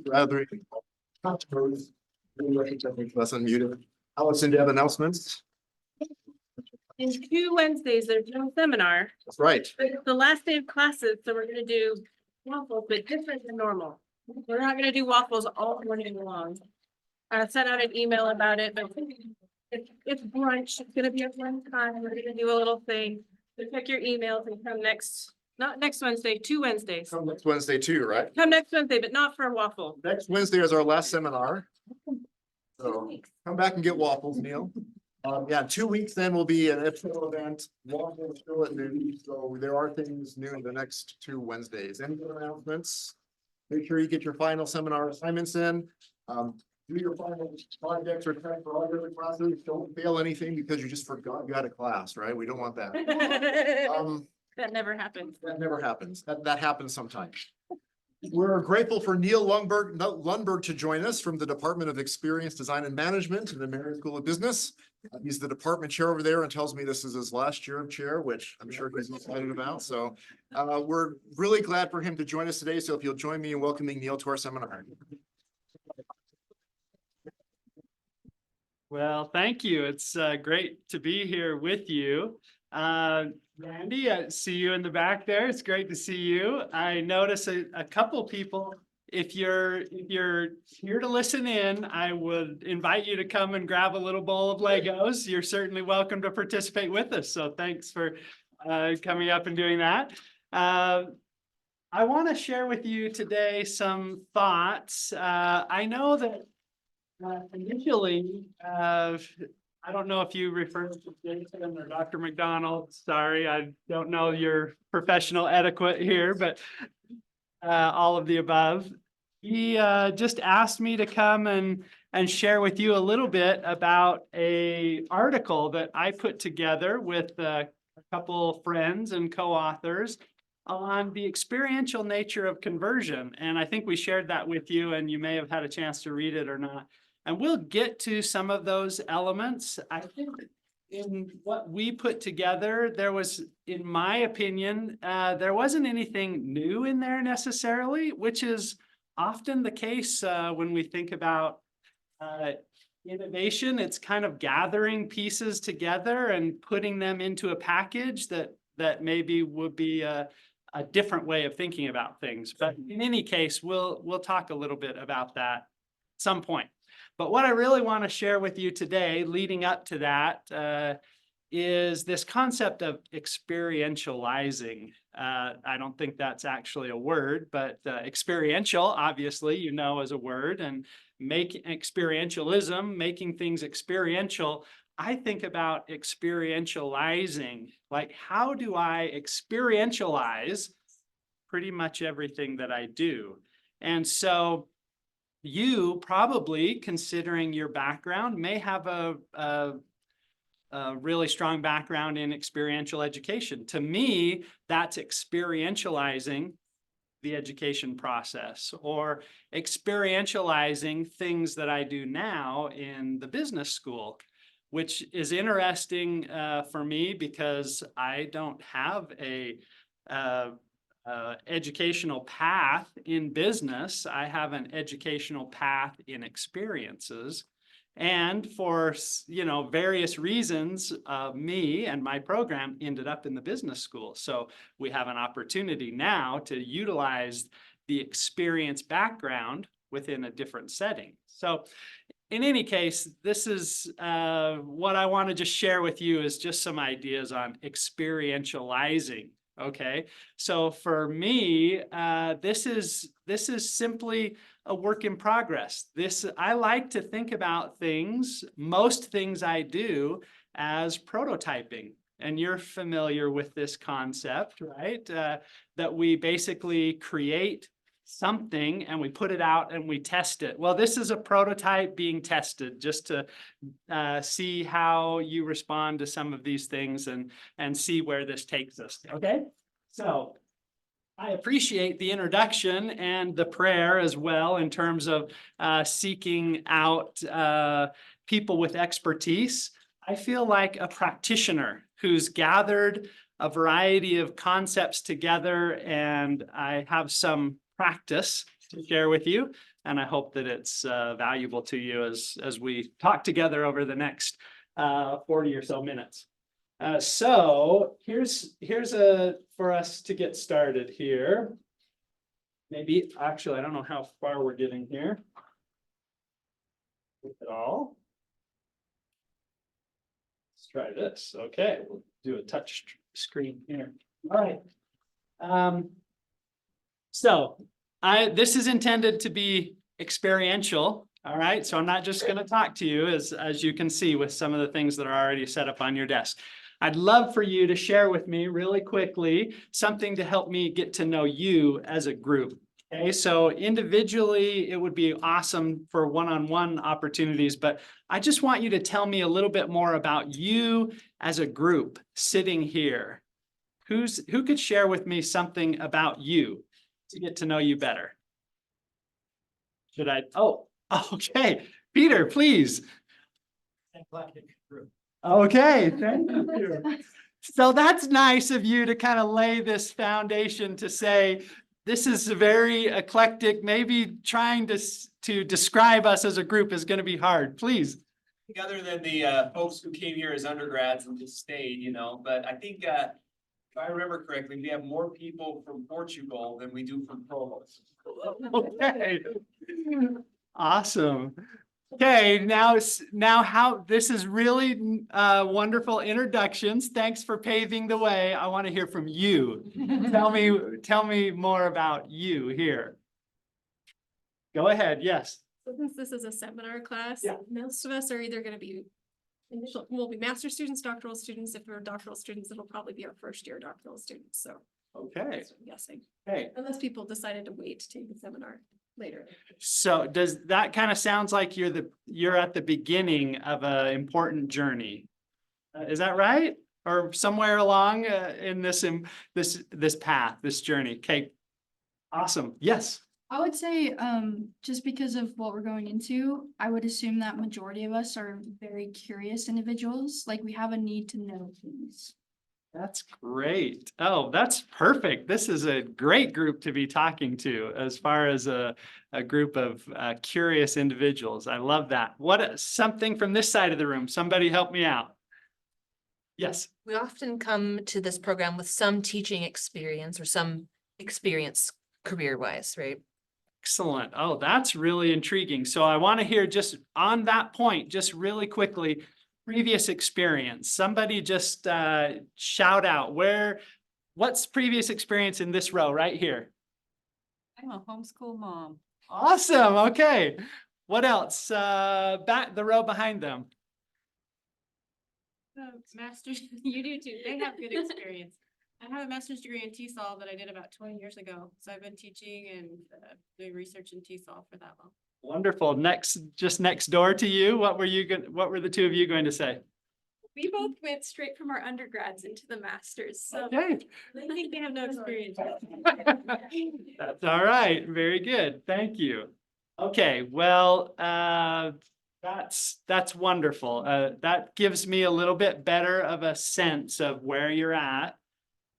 Rather, less unmuted. Allison, do you have announcements? In 2 Wednesdays, there's no seminar. That's right. It's the last day of classes, so we're gonna do waffles, but different than normal. We're not gonna do waffles all morning long. I sent out an email about it, but it's brunch. It's gonna be at one time. We're gonna do a little thing. So check your emails and come not next Wednesday, 2 Wednesdays. Come next Wednesday too, right? Come next Wednesday, but not for a waffle. Next Wednesday is our last seminar. So come back and get waffles, Neil. Yeah, 2 weeks then will be an extra event. Waffles still at noon. So there are things new in the next 2 Wednesdays. Any other announcements? Make sure you get your final seminar assignments in. Do your final projects or test for all your other classes. Don't fail anything because you just forgot you had a class, right? We don't want that. That never happens. That never happens. That happens sometimes. We're grateful for Neil Lundberg to join us from the Department of Experience Design and Management in the Marion School of Business. He's the department chair over there and tells me this is his last year of chair, which I'm sure he's excited about. So we're really glad for him to join us today. So if you'll join me in welcoming Neil to our seminar. Well, thank you. It's great to be here with you. Randy, I see you in the back there. It's great to see you. I notice a couple people. If you're here to listen in, I would invite you to come and grab a little bowl of Legos. You're certainly welcome to participate with us. So thanks for coming up and doing that. I want to share with you today some thoughts. I know that initially, I don't know if you refer to Jason or Dr. McDonald. Sorry, I don't know your professional etiquette here, but all of the above. He just asked me to come and share with you a little bit about an article that I put together with a couple friends and co-authors on the experiential nature of conversion. And I think we shared that with you, and you may have had a chance to read it or not. And we'll get to some of those elements. I think in what we put together, there was, in my opinion, there wasn't anything new in there necessarily, which is often the case when we think about innovation. It's kind of gathering pieces together and putting them into a package that maybe would be a different way of thinking about things. But in any case, we'll talk a little bit about that at some point. But what I really want to share with you today, leading up to that, is this concept of experientializing. I don't think that's actually a word, but experiential, obviously, you know, as a word, and experientialism, making things experiential. I think about experientializing, like how do I experientialize pretty much everything that I do? And so you probably, considering your background, may have a really strong background in experiential education. To me, that's experientializing the education process or experientializing things that I do now in the business school, which is interesting for me because I don't have a educational path in business. I have an educational path in experiences. And for, various reasons, me and my program ended up in the business school. So we have an opportunity now to utilize the experience background within a different setting. So in any case, this is what I want to just share with you is just some ideas on experientializing. Okay, so for me, this is simply a work in progress. I like to think about things, most things I do, as prototyping. And you're familiar with this concept, right? That we basically create something and we put it out and we test it. Well, this is a prototype being tested just to see how you respond to some of these things and see where this takes us. Okay, so I appreciate the introduction and the prayer as well in terms of seeking out people with expertise. I feel like a practitioner who's gathered a variety of concepts together, and I have some practice to share with you. and I hope that it's valuable to you as we talk together over the next 40 or so minutes. So here's for us to get started here. Maybe, actually, I don't know how far we're getting here. At all. Let's try this. Okay, we'll do a touch screen here. All right. So this is intended to be experiential. All right, so I'm not just going to talk to you as you can see with some of the things that are already set up on your desk. I'd love for you to share with me really quickly something to help me get to know you as a group. Okay, so individually, it would be awesome for one-on-one opportunities, but I just want you to tell me a little bit more about you as a group sitting here. Who could share with me something about you to get to know you better? Should I? Oh, okay. Peter, please. Okay, thank you. So that's nice of you to kind of lay this foundation to say, this is a very eclectic, maybe trying to describe us as a group is going to be hard. Please. Other than the folks who came here as undergrads and just stayed, but I think if I remember correctly, we have more people from Portugal than we do from Provost. Okay. Awesome. Okay, now how this is really wonderful introductions. Thanks for paving the way. I want to hear from you. Tell me more about you here. Go ahead. Yes. So since this is a seminar class, Yeah. most of us are either going to be we'll be master's students, doctoral students. If we're doctoral students, it'll probably be our first year doctoral students. So Okay. that's what I'm guessing, Okay. unless people decided to wait to take the seminar later. So does that kind of sounds like you're at the beginning of an important journey? Is that right? Or somewhere along in this path, this journey? Okay. Awesome. Yes. I would say, just because of what we're going into, I would assume that majority of us are very curious individuals, like we have a need to know things. That's great. Oh, that's perfect. This is a great group to be talking to as far as a group of curious individuals. I love that. Something from this side of the room? Somebody help me out. Yes. We often come to this program with some teaching experience or some experience career-wise, right? Excellent. Oh, that's really intriguing. So I want to hear just on that point, just really quickly, previous experience. Somebody just shout out what's previous experience in this row right here? I'm a homeschool mom. Awesome. Okay. What else? Back the row behind them. Master's, you do too. They have good experience. I have a master's degree in TESOL that I did about 20 years ago. So I've been teaching and doing research in TESOL for that long. Wonderful. Just next door to you, what were the two of you going to say? We both went straight from our undergrads into the masters. So Okay. They think they have no experience. That's all right. Very good. Thank you. Okay, well, that's wonderful. That gives me a little bit better of a sense of where you're at.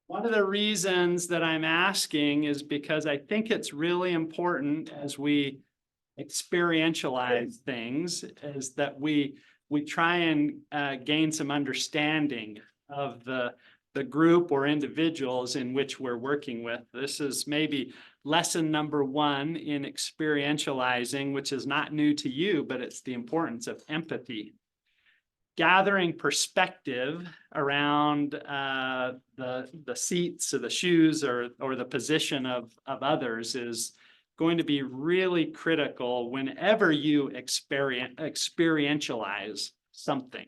One of the reasons that I'm asking is because I think it's really important as we experientialize things is that we try and gain some understanding of the group or individuals in which we're working with. This is maybe lesson number 1 in experientializing, which is not new to you, but it's the importance of empathy. Gathering perspective around the seats or the shoes or the position of others is going to be really critical whenever you experientialize something.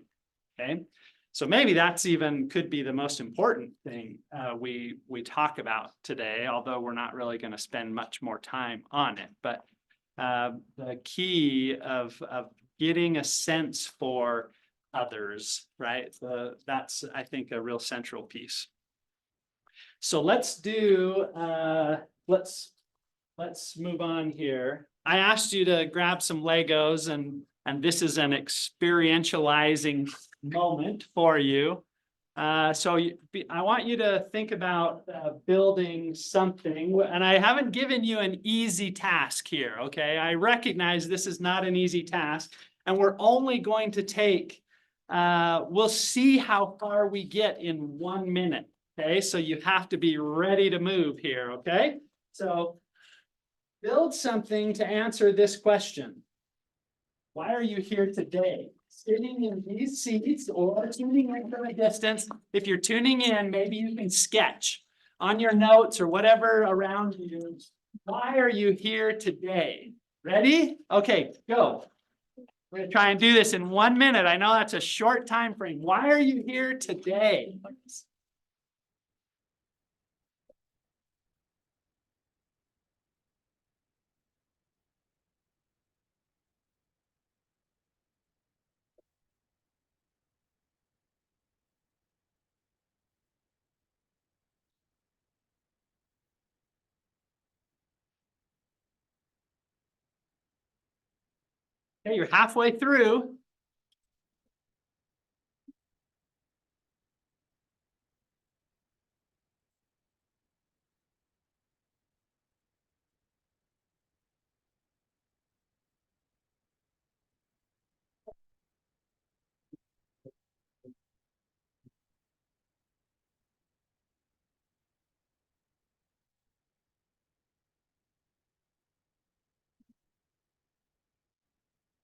Okay, so maybe that's even could be the most important thing we talk about today, although we're not really going to spend much more time on it. But the key of getting a sense for others, right? That's, I think, a real central piece. So let's move on here. I asked you to grab some Legos and this is an experientializing moment for you. I want you to think about building something, and I haven't given you an easy task here, okay? I recognize this is not an easy task, and we're only going to take, we'll see how far we get in 1 minute, okay? So you have to be ready to move here, okay? So build something to answer this question. Why are you here today? Sitting in these seats or tuning in from a distance. If you're tuning in, maybe you can sketch on your notes or whatever around you. Why are you here today? Ready? Okay, go. We're gonna try and do this in 1 minute. I know that's a short time frame. Why are you here today? Okay, you're halfway through.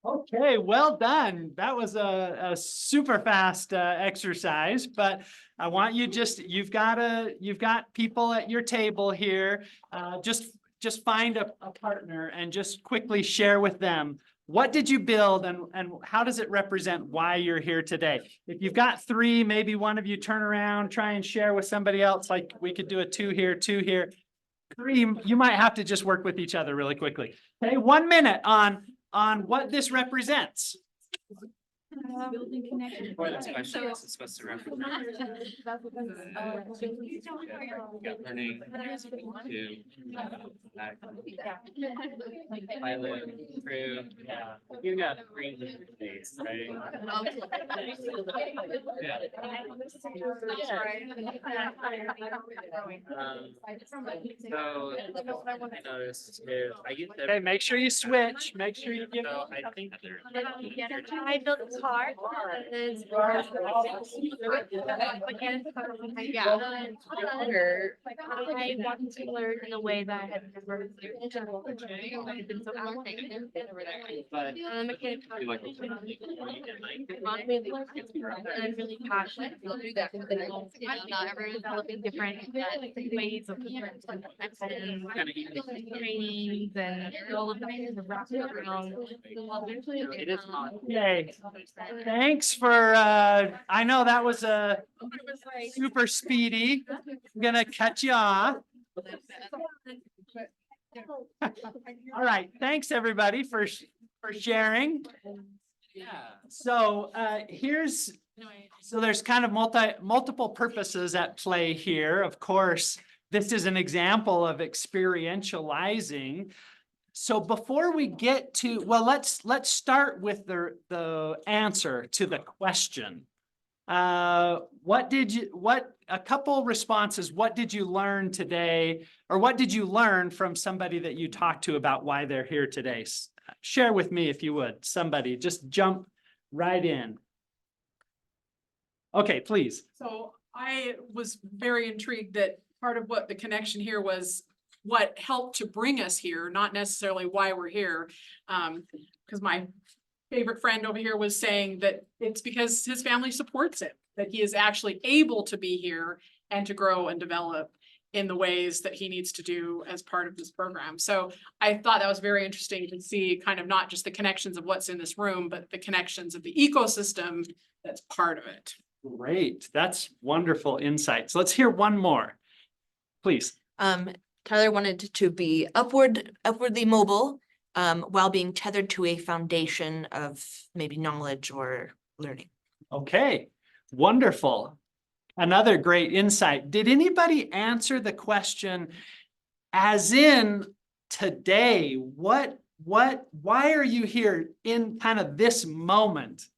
Okay, well done. That was a super fast exercise, but I want you you've got people at your table here. Just find a partner and just quickly share with them. What did you build and how does it represent why you're here today? If you've got 3, maybe one of you turn around, try and share with somebody else, like we could do a 2 here, 2 here. 3, you might have to just work with each other really quickly. Okay, 1 minute on what this represents. Building connection. Boy, that's question. This is supposed to represent. Learning to pilot, crew. Yeah, you got 3 days, right? So I noticed is I use Okay, make sure you switch. Make sure you give. so I think I built a car. I wanted to learn in a way that I had never learned. I've been so fascinated. but I'm a mechanic. do like I'm really passionate to do that. Not everyone developing different ways of trainings and all of the things wrapped around. it is not. Okay, thanks for, I know that was a super speedy. I'm gonna cut you off. All right, thanks everybody for sharing. Yeah. So so there's kind of multiple purposes at play here. Of course, this is an example of experientializing. So before we get to, well, let's start with the answer to the question. A couple responses, what did you learn today? Or what did you learn from somebody that you talked to about why they're here today? Share with me if you would, somebody, just jump right in. Okay, please. So I was very intrigued that part of what the connection here was what helped to bring us here, not necessarily why we're here. Because my favorite friend over here was saying that it's because his family supports him, that he is actually able to be here and to grow and develop in the ways that he needs to do as part of this program. So I thought that was very interesting to see kind of not just the connections of what's in this room, but the connections of the ecosystem that's part of it. Great, that's wonderful insights. Let's hear one more, please. Tyler wanted to be upwardly mobile, while being tethered to a foundation of maybe knowledge or learning. Okay, wonderful. Another great insight. Did anybody answer the question as in today? Why are you here in kind of this moment?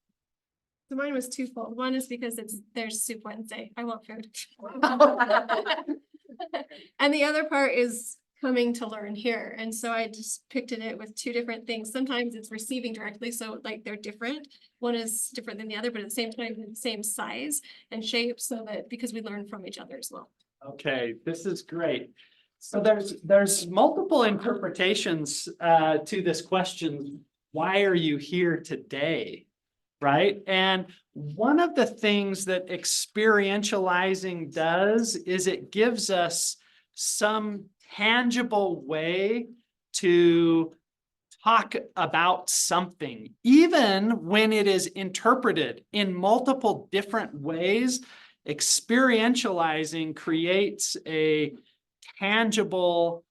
So mine was twofold. One is because there's Soup Wednesday. I want food. And the other part is coming to learn here. And so I just picked it with two different things. Sometimes it's receiving directly, so like they're different. One is different than the other, but at the same time, the same size and shape, so that because we learn from each other as well. Okay, this is great. So there's multiple interpretations to this question. Why are you here today? Right? And one of the things that experientializing does is it gives us some tangible way to talk about something, even when it is interpreted in multiple different ways. Experientializing creates a tangible,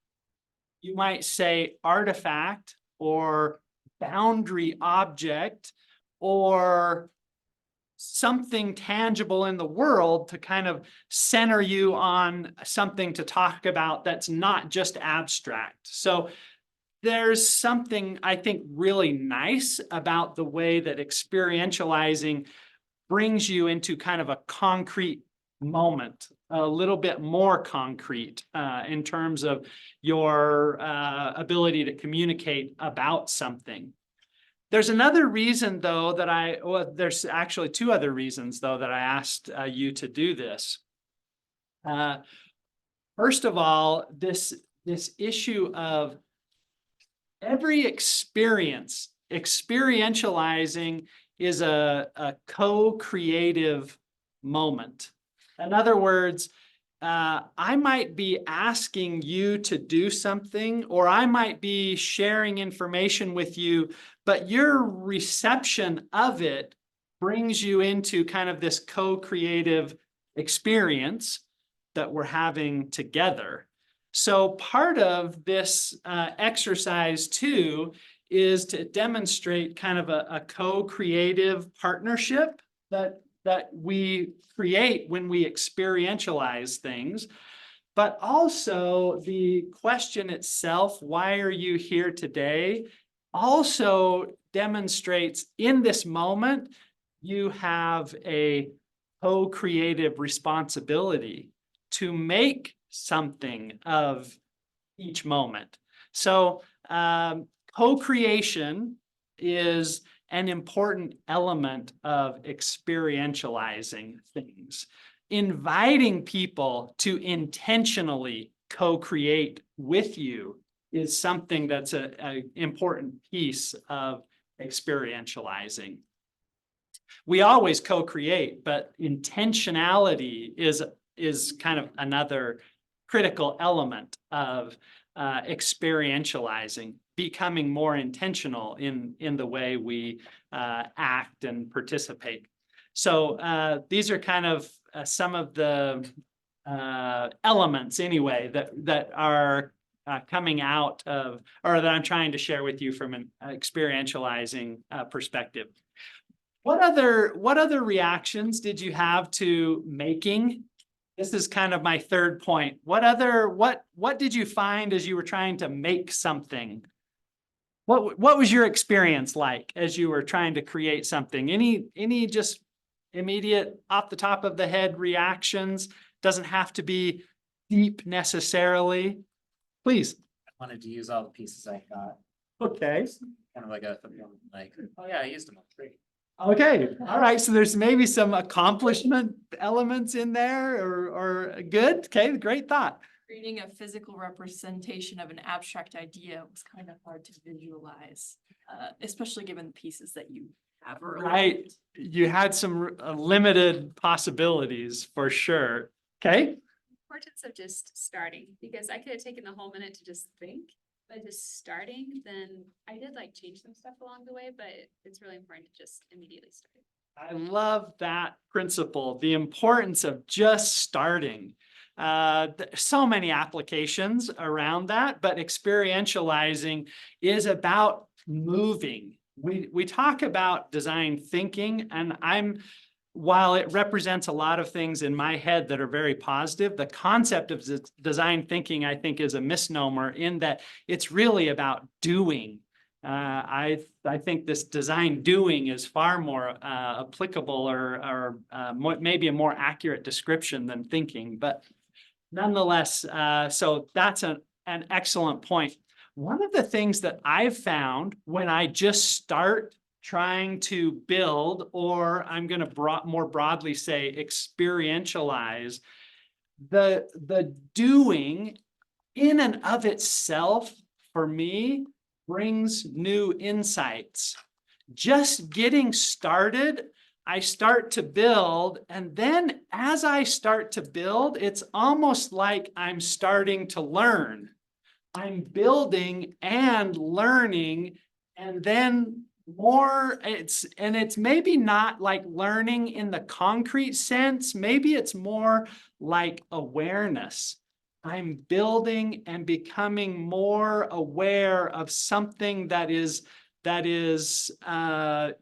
you might say, artifact or boundary object or something tangible in the world to kind of center you on something to talk about that's not just abstract. So there's something I think really nice about the way that experientializing brings you into kind of a concrete moment, a little bit more concrete in terms of your ability to communicate about something. There's another reason though that there's actually two other reasons though that I asked you to do this. First of all, this issue of every experience, experientializing is a co-creative moment. In other words, I might be asking you to do something, or I might be sharing information with you, but your reception of it brings you into kind of this co-creative experience that we're having together. So part of this exercise too is to demonstrate kind of a co-creative partnership that we create when we experientialize things. But also the question itself, why are you here today, also demonstrates in this moment, you have a co-creative responsibility to make something of each moment. So co-creation is an important element of experientializing things. Inviting people to intentionally co-create with you is something that's an important piece of experientializing. We always co-create, but intentionality is kind of another critical element of experientializing, becoming more intentional in the way we act and participate. So these are kind of some of the elements anyway that are coming out of, or that I'm trying to share with you from an experientializing perspective. What other reactions did you have to making? This is kind of my third point. What did you find as you were trying to make something? What was your experience like as you were trying to create something? Any just immediate off the top of the head reactions? Doesn't have to be deep necessarily. Please. I wanted to use all the pieces I got. Okay. Kind of like oh yeah, I used them all. Great. Okay, all right, so there's maybe some accomplishment elements in there or good, okay, great thought. Creating a physical representation of an abstract idea was kind of hard to visualize, especially given the pieces that you have. Right, you had some limited possibilities for sure, okay? Importance of just starting, because I could have taken the whole minute to just think. By just starting, then I did like change some stuff along the way, but it's really important to just immediately start. I love that principle, the importance of just starting. So many applications around that, but experientializing is about moving. We talk about design thinking, and while it represents a lot of things in my head that are very positive, the concept of design thinking, I think, is a misnomer in that it's really about doing. I think this design doing is far more applicable or maybe a more accurate description than thinking, but nonetheless, so that's an excellent point. One of the things that I've found when I just start trying to build, or I'm going to more broadly say experientialize, the doing in and of itself, for me, brings new insights. Just getting started, I start to build, and then as I start to build, it's almost like I'm starting to learn. I'm building and learning, and then more, it's maybe not like learning in the concrete sense, maybe it's more like awareness. I'm building and becoming more aware of something that is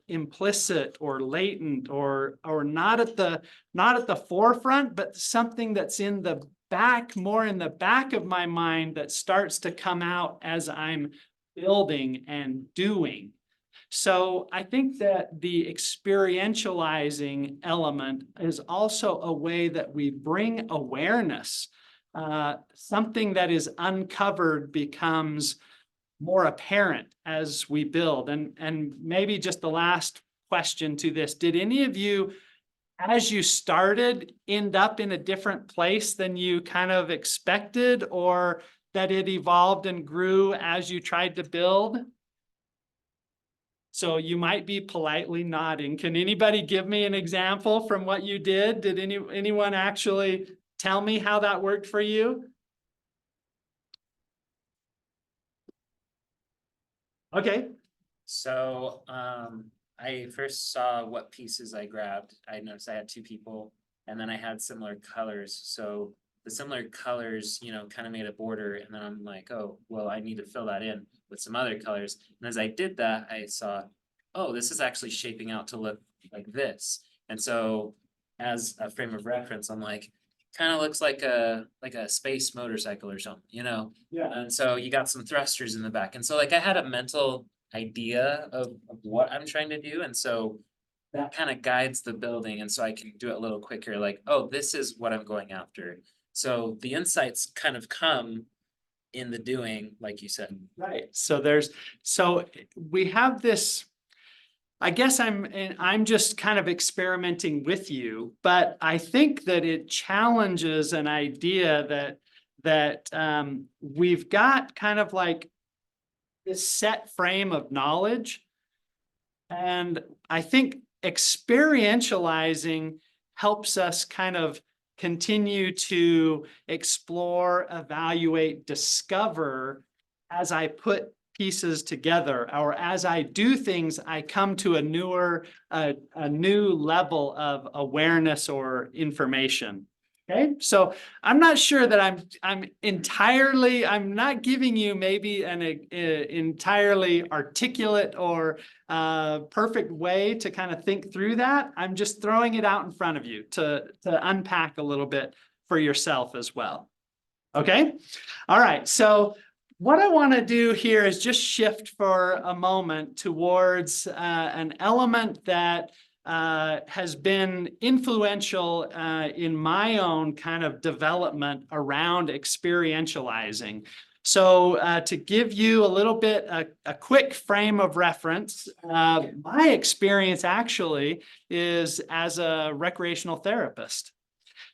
implicit or latent or not at the forefront, but something that's in the back, more in the back of my mind, that starts to come out as I'm building and doing. So I think that the experientializing element is also a way that we bring awareness. Something that is uncovered becomes more apparent as we build. And maybe just the last question to this, did any of you, as you started, end up in a different place than you kind of expected, or that it evolved and grew as you tried to build? So you might be politely nodding. Can anybody give me an example from what you did? Did anyone actually tell me how that worked for you? Okay. So, I first saw what pieces I grabbed. I noticed I had two people, and then I had similar colors. So the similar colors, kind of made a border, and then I'm like, oh, well, I need to fill that in with some other colors. And as I did that, I saw, oh, this is actually shaping out to look like this. And so as a frame of reference, I'm like, kind of looks like a space motorcycle or something, Yeah. And so you got some thrusters in the back. And so like I had a mental idea of what I'm trying to do. And so that kind of guides the building. And so I can do it a little quicker, like, oh, this is what I'm going after. So the insights kind of come in the doing, like you said. Right. So we have this, I guess I'm just kind of experimenting with you, but I think that it challenges an idea that we've got kind of like this set frame of knowledge. And I think experientializing helps us kind of continue to explore, evaluate, discover as I put pieces together, or as I do things, I come to a new level of awareness or information. Okay, so I'm not sure that I'm not giving you maybe an entirely articulate or perfect way to kind of think through that. I'm just throwing it out in front of you to unpack a little bit for yourself as well. Okay, all right, so what I want to do here is just shift for a moment towards an element that has been influential in my own kind of development around experientializing. So to give you a little bit, a quick frame of reference, my experience actually is as a recreational therapist.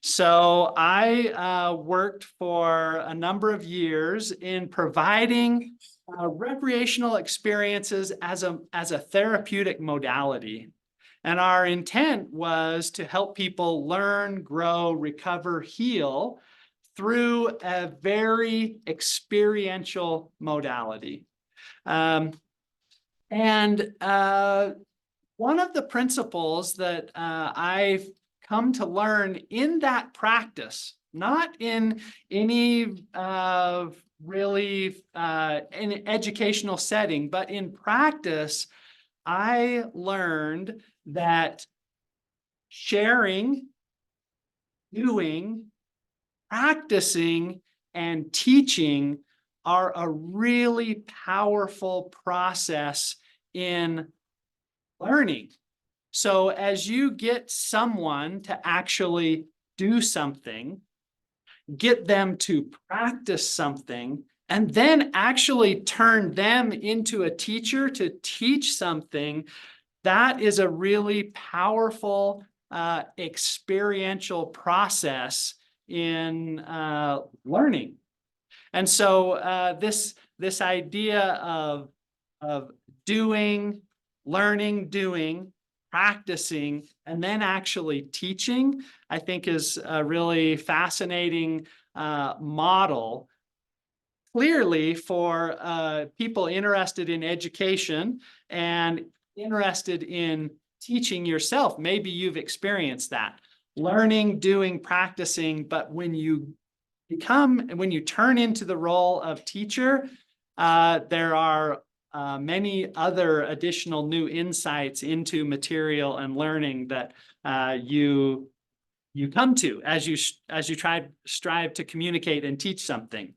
So I worked for a number of years in providing recreational experiences as a therapeutic modality. And our intent was to help people learn, grow, recover, heal through a very experiential modality. And one of the principles that I've come to learn in that practice, not in any really an educational setting, but in practice, I learned that sharing, doing, practicing, and teaching are a really powerful process in learning. So as you get someone to actually do something, get them to practice something, and then actually turn them into a teacher to teach something, that is a really powerful experiential process in learning. And so this idea of doing, learning, doing, practicing, and then actually teaching, I think is a really fascinating model. Clearly for people interested in education and interested in teaching yourself. Maybe you've experienced that. Learning, doing, practicing, but when you turn into the role of teacher, there are many other additional new insights into material and learning that you come to as you strive to communicate and teach something.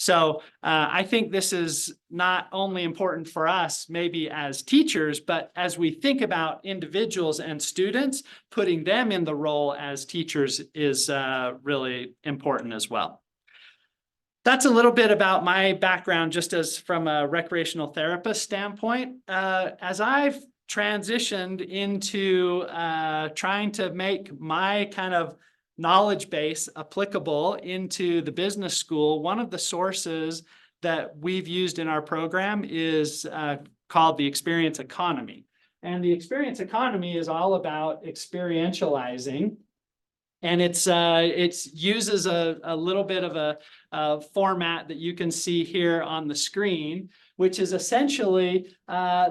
So I think this is not only important for us, maybe as teachers, but as we think about individuals and students, putting them in the role as teachers is really important as well. That's a little bit about my background, just as from a recreational therapist standpoint. As I've transitioned into trying to make my kind of knowledge base applicable into the business school, one of the sources that we've used in our program is called the experience economy. And the experience economy is all about experientializing. And it uses a little bit of a format that you can see here on the screen, which is essentially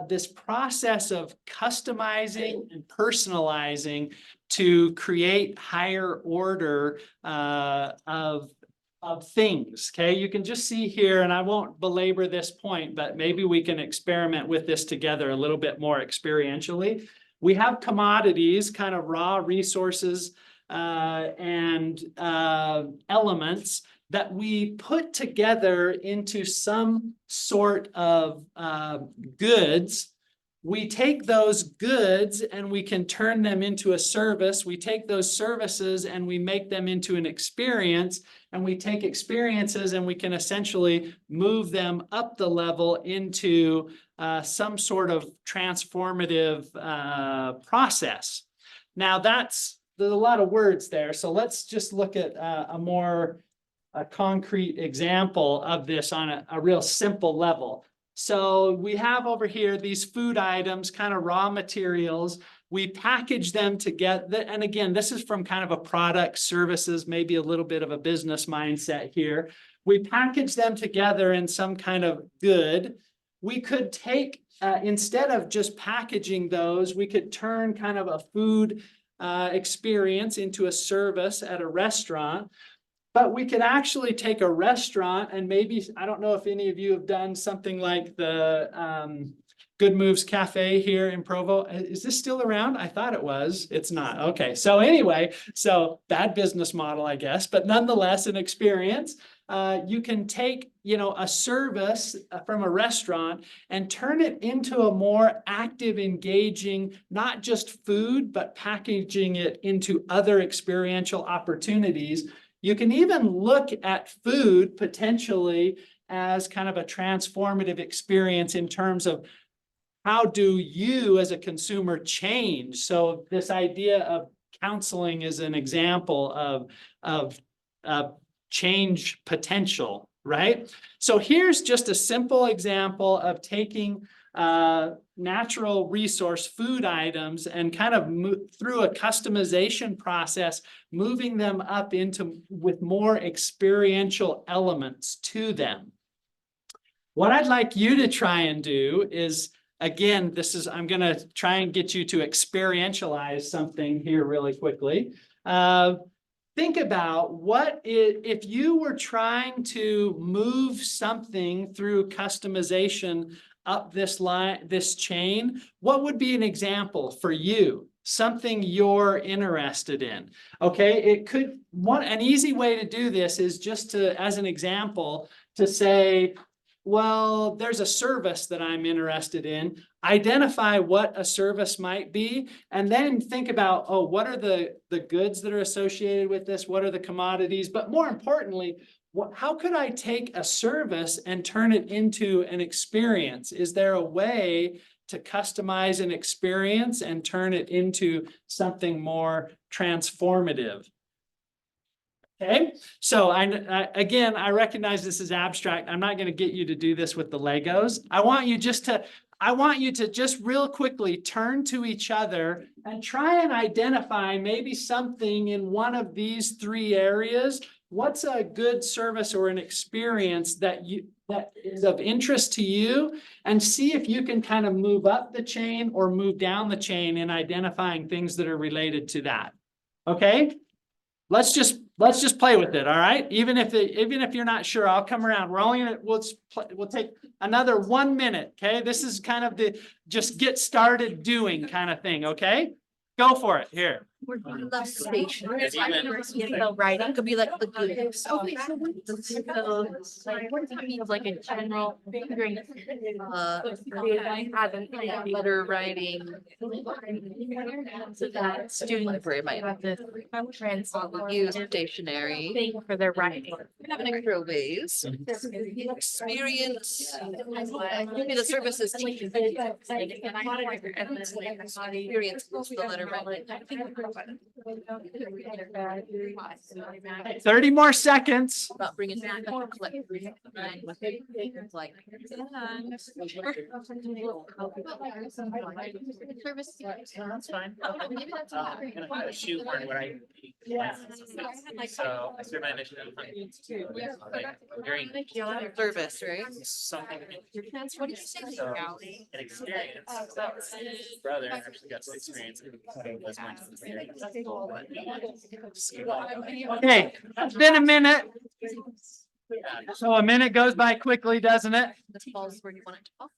this process of customizing and personalizing to create higher order of things. Okay, you can just see here, and I won't belabor this point, but maybe we can experiment with this together a little bit more experientially. We have commodities, kind of raw resources and elements that we put together into some sort of goods. We take those goods and we can turn them into a service. We take those services and we make them into an experience. And we take experiences and we can essentially move them up the level into some sort of transformative process. Now there's a lot of words there. So let's just look at a more concrete example of this on a real simple level. So we have over here these food items, kind of raw materials. We package them together. And again, this is from kind of a product, services, maybe a little bit of a business mindset here. We package them together in some kind of good. We could take, instead of just packaging those, we could turn kind of a food experience into a service at a restaurant. But we could actually take a restaurant and maybe, I don't know if any of you have done something like the Good Moves Cafe here in Provo. Is this still around? I thought it was. It's not. Okay. So anyway, so bad business model, I guess, but nonetheless, an experience. You can take, a service from a restaurant and turn it into a more active, engaging, not just food, but packaging it into other experiential opportunities. You can even look at food potentially as kind of a transformative experience in terms of how do you as a consumer change? So this idea of counseling is an example of change potential, right? So here's just a simple example of taking natural resource food items and kind of through a customization process, moving them up with more experiential elements to them. What I'd like you to try and do is, again, I'm going to try and get you to experientialize something here really quickly. Think about if you were trying to move something through customization up this chain, what would be an example for you? Something you're interested in. Okay, an easy way to do this is just to, as an example, to say, well, there's a service that I'm interested in, identify what a service might be, and then think about, oh, what are the goods that are associated with this? What are the commodities? But more importantly, how could I take a service and turn it into an experience? Is there a way to customize an experience and turn it into something more transformative? Okay, so again, I recognize this is abstract. I'm not going to get you to do this with the Legos. I want you to just real quickly turn to each other and try and identify maybe something in one of these three areas. What's a good service or an experience that is of interest to you, and see if you can kind of move up the chain or move down the chain in identifying things that are related to that. Okay? Let's just play with it, all right? Even if you're not sure, I'll come around. We're only gonna, we'll take another 1 minute, okay? This is kind of the just get started doing kind of thing, okay? Go for it, here. We're doing love station. Writing could be like the good. Okay, so like what does that mean of like a general figuring letter writing so that student library might have to use stationery for their writing. Extra ways. Experience. Maybe the services teaching. Experience goes the letter writing. 30 more seconds. About bringing back like That's fine. I'm gonna put a shoehorn what I. So I serve my initiative. During service, right? something. What did you say? So an experience. Brother actually got some experience. Was my experience. Okay, it's been a minute. So a minute goes by quickly, doesn't it? This falls where you want it to fall.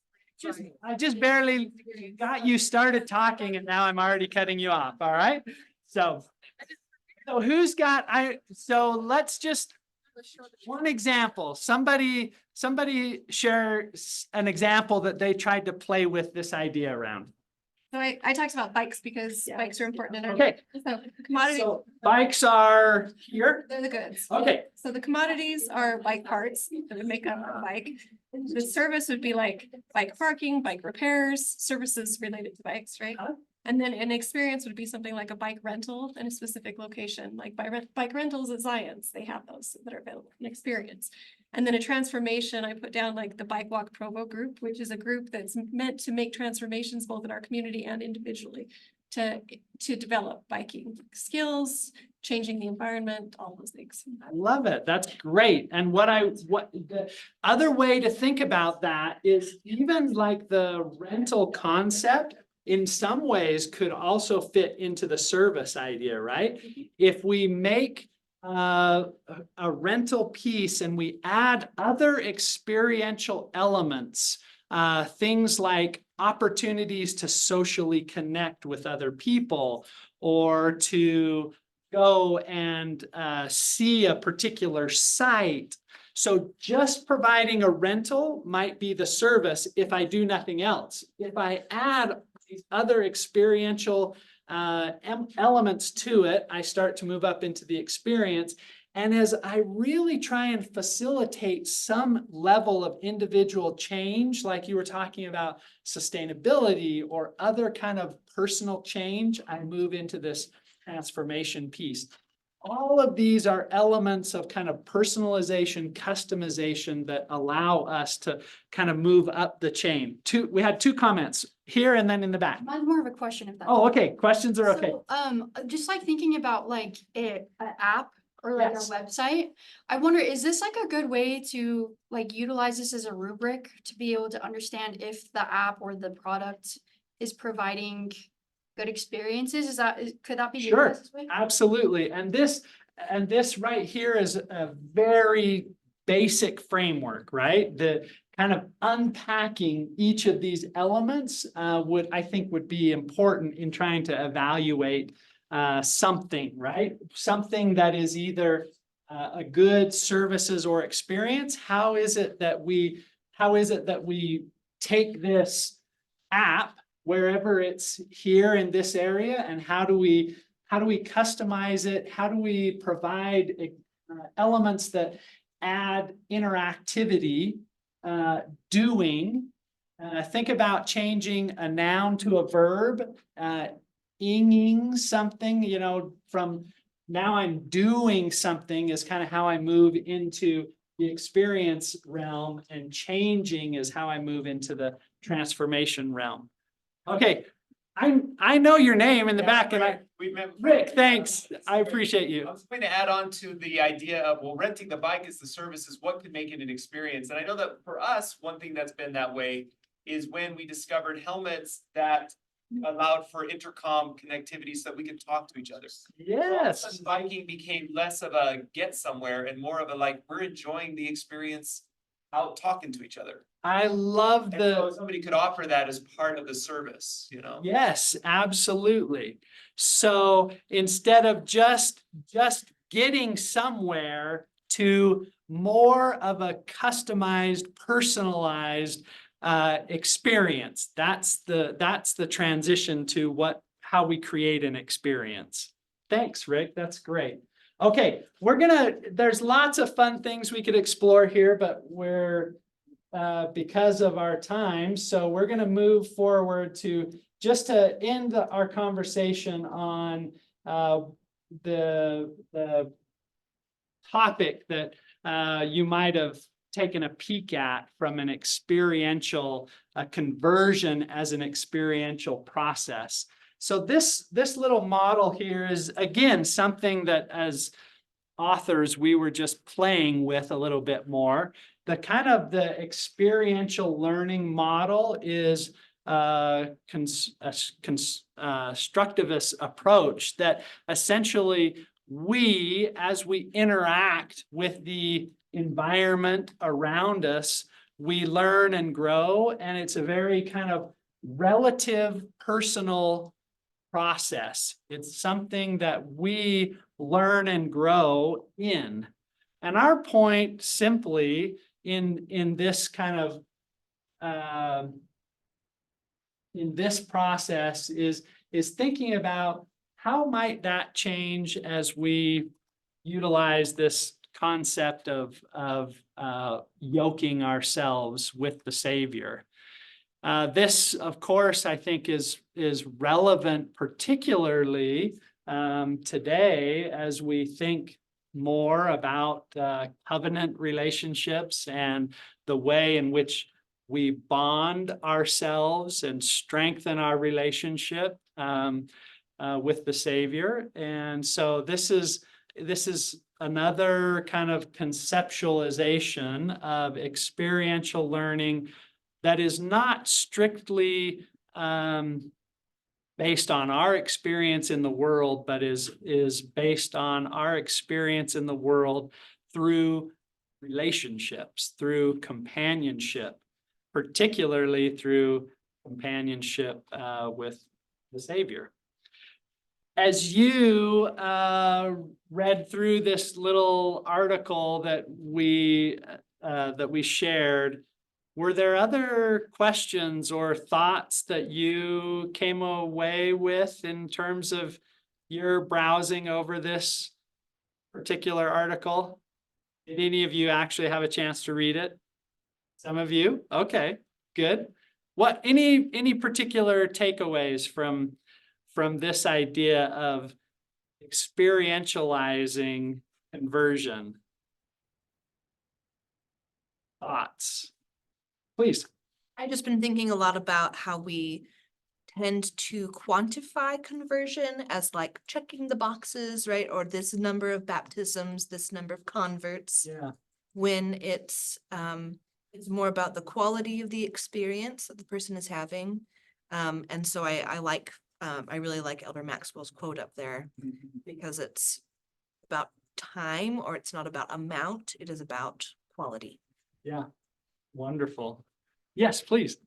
I just barely got you started talking and now I'm already cutting you off, all right? So who's got, so let's just, one example, somebody share an example that they tried to play with this idea around. So I talked about bikes because bikes are important in our. Okay. So commodity, So bikes are here. they're the goods. Okay. So the commodities are bike parts that would make up a bike. The service would be like bike parking, bike repairs, services related to bikes, right? And then an experience would be something like a bike rental in a specific location, like bike rentals at Zions, they have those that are available, an experience. And then a transformation, I put down like the Bike Walk Provo group, which is a group that's meant to make transformations both in our community and individually to develop biking skills, changing the environment, all those things. I love it. That's great. And what the other way to think about that is even like the rental concept in some ways could also fit into the service idea, right? If we make a rental piece and we add other experiential elements, things like opportunities to socially connect with other people or to go and see a particular site. So just providing a rental might be the service if I do nothing else. If I add these other experiential elements to it, I start to move up into the experience. And as I really try and facilitate some level of individual change, like you were talking about sustainability or other kind of personal change, I move into this transformation piece. All of these are elements of kind of personalization, customization that allow us to kind of move up the chain. We had two comments here and then in the back. Mine's more of a question if that's. Oh, okay. Questions are okay. So, just like thinking about like an app or like Yes. a website, I wonder, is this like a good way to like utilize this as a rubric to be able to understand if the app or the product is providing good experiences? Could that be? Sure, utilized this way? absolutely. And this right here is a very basic framework, right? The kind of unpacking each of these elements I think would be important in trying to evaluate something, right? Something that is either a good services or experience? How is it that we take this app wherever it's here in this area, and how do we customize it? How do we provide elements that add interactivity, doing? Think about changing a noun to a verb, inging something, you know, from now I'm doing something is kind of how I move into the experience realm, and changing is how I move into the transformation realm. Okay, I know your name in the back, and We've met. Rick, thanks. I appreciate you. I was going to add on to the idea of, well, renting the bike as the service is what could make it an experience. And I know that for us, one thing that's been that way is when we discovered helmets that allowed for intercom connectivity so that we could talk to each other. Yes. Biking became less of a get somewhere and more of a like, we're enjoying the experience out talking to each other. I love And so the, somebody could offer that as part of the service, you know? yes, absolutely. So instead of just getting somewhere to more of a customized, personalized experience. That's the transition to how we create an experience. Thanks, Rick. That's great. Okay, there's lots of fun things we could explore here, but we're because of our time, so we're gonna move forward to just to end our conversation on the topic that you might have taken a peek at from an experiential conversion as an experiential process. So this little model here is, again, something that as authors we were just playing with a little bit more. The experiential learning model is a constructivist approach that essentially as we interact with the environment around us, we learn and grow, and it's a very kind of relative personal process. It's something that we learn and grow in. And our point simply in this kind of in this process is thinking about how might that change as we utilize this concept of yoking ourselves with the Savior. This, of course, I think is relevant particularly today as we think more about covenant relationships and the way in which we bond ourselves and strengthen our relationship with the Savior. And so this is another kind of conceptualization of experiential learning that is not strictly based on our experience in the world, but is based on our experience in the world through relationships, through companionship, particularly through companionship with the Savior. As you read through this little article that we shared, were there other questions or thoughts that you came away with in terms of your browsing over this particular article? Did any of you actually have a chance to read it? Some of you? Okay, good. What any particular takeaways from this idea of experientializing conversion? Thoughts? Please. I've just been thinking a lot about how we tend to quantify conversion as like checking the boxes, right? Or this number of baptisms, this number of converts. Yeah. When it's more about the quality of the experience that the person is having. And so I really like Elder Maxwell's quote up there because it's about time, or it's not about amount, it is about quality. Yeah, wonderful. Yes, please.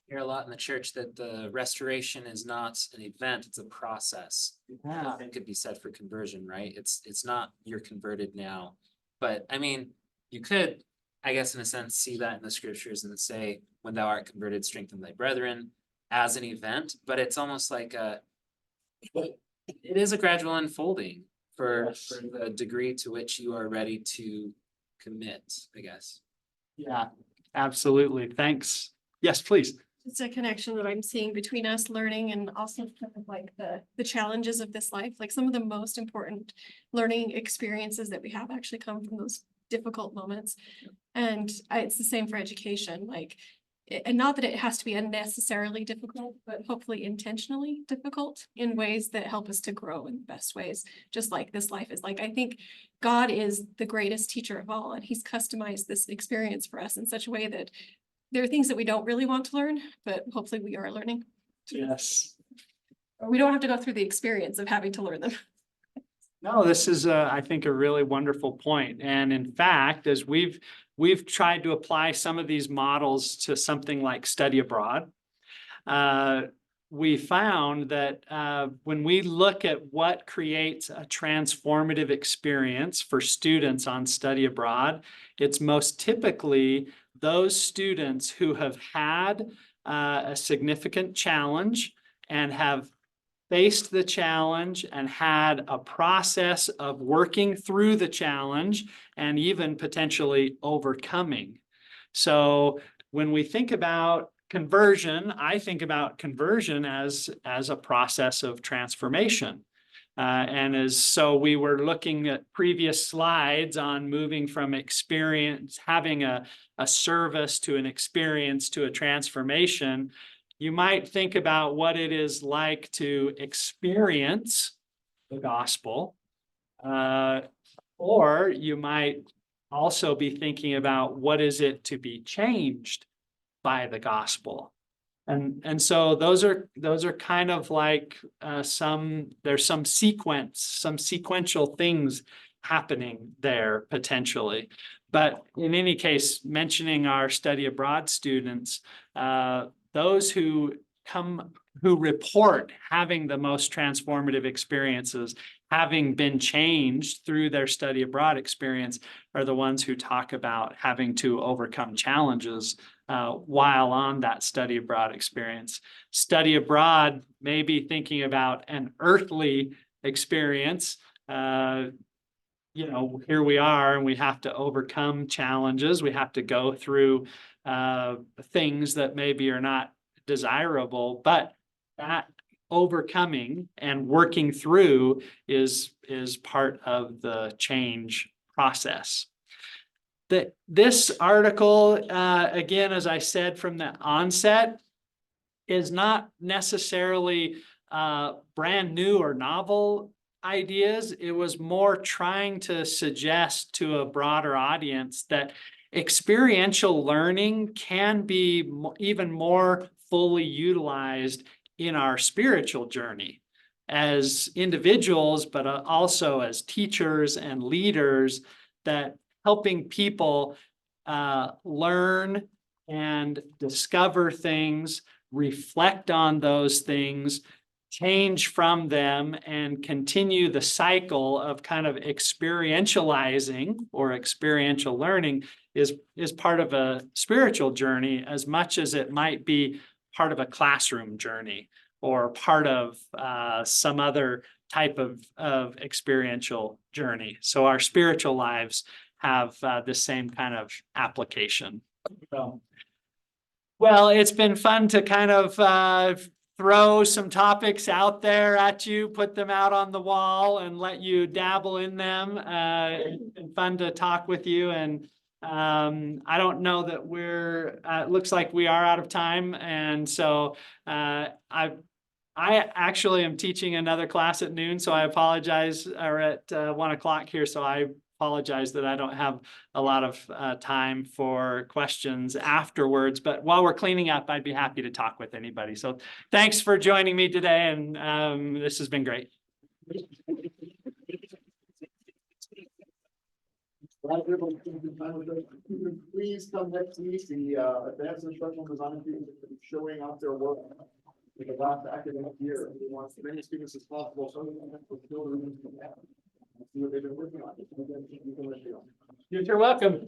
hear a lot in the church that the restoration is not an event, it's a process. Yeah. It could be said for conversion, right? It's not you're converted now. But I mean, you could, I guess, in a sense, see that in the scriptures and say, when thou art converted, strengthen thy brethren as an event, but it's almost like it is a gradual unfolding for the degree to which you are ready to commit, I guess. Yeah, absolutely. Thanks. Yes, please. It's a connection that I'm seeing between us learning and also kind of like the challenges of this life. Like some of the most important learning experiences that we have actually come from those difficult moments. And it's the same for education, like, and not that it has to be unnecessarily difficult, but hopefully intentionally difficult in ways that help us to grow in the best ways, just like this life is. Like, I think God is the greatest teacher of all, and he's customized this experience for us in such a way that there are things that we don't really want to learn, but hopefully we are learning. Yes. We don't have to go through the experience of having to learn them. No, this is, I think, a really wonderful point. And in fact, as we've tried to apply some of these models to something like study abroad, we found that when we look at what creates a transformative experience for students on study abroad, it's most typically those students who have had a significant challenge and have faced the challenge and had a process of working through the challenge and even potentially overcoming. So when we think about conversion, I think about conversion as a process of transformation. So we were looking at previous slides on moving from experience, having a service to an experience to a transformation. You might think about what it is like to experience the gospel, or you might also be thinking about what is it to be changed by the gospel. And so those are kind of like there's some sequential things happening there potentially. But in any case, mentioning our study abroad students, those who report having the most transformative experiences, having been changed through their study abroad experience, are the ones who talk about having to overcome challenges while on that study abroad experience. Study abroad may be thinking about an earthly experience. Here we are, and we have to overcome challenges. We have to go through things that maybe are not desirable, but that overcoming and working through is part of the change process. This article, again, as I said from the onset, is not necessarily brand new or novel ideas. It was more trying to suggest to a broader audience that experiential learning can be even more fully utilized in our spiritual journey as individuals, but also as teachers and leaders, that helping people learn and discover things, reflect on those things, change from them, and continue the cycle of kind of experientializing or experiential learning is part of a spiritual journey as much as it might be part of a classroom journey or part of some other type of experiential journey. So our spiritual lives have the same kind of application. So, well, it's been fun to kind of throw some topics out there at you, put them out on the wall and let you dabble in them. It's been fun to talk with you, and I don't know that it looks like we are out of time. And so I actually am teaching another class at noon, so I apologize, or at 1 o'clock here. So I apologize that I don't have a lot of time for questions afterwards, but while we're cleaning up, I'd be happy to talk with anybody. So thanks for joining me today, and this has been great. Please come next week, the advanced instructional design students will be showing off their work. For the last academic year, we want as many students as possible, so we can fulfill the needs of them. See what they've been working on. You're welcome.